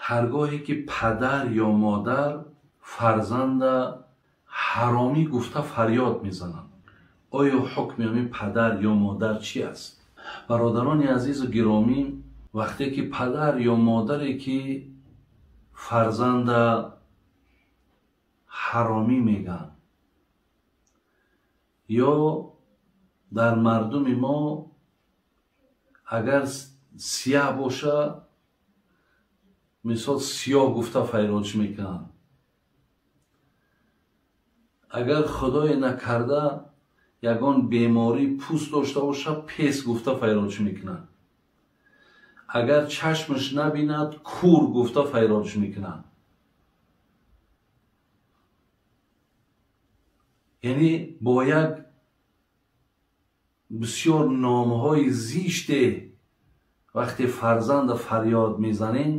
هرگاهی که پدر یا مادر فرزند حرامی گفته فریاد میزنند، آیا حکم همین پدر یا مادر چی است؟ برادران عزیز و گرامی، وقتی که پدر یا مادری که فرزند حرامی میگن یا در مردم ما اگر سیاه باشه مثال سیاه گفته فیراج میکنن، اگر خدای نکرده یگان بیماری پوست داشته باشه پیس گفته فیراج میکنن، اگر چشمش نبیند کور گفته فیراج میکنن. یعنی با یک بسیار نامهای زیشته وقتی فرزند فریاد میزنین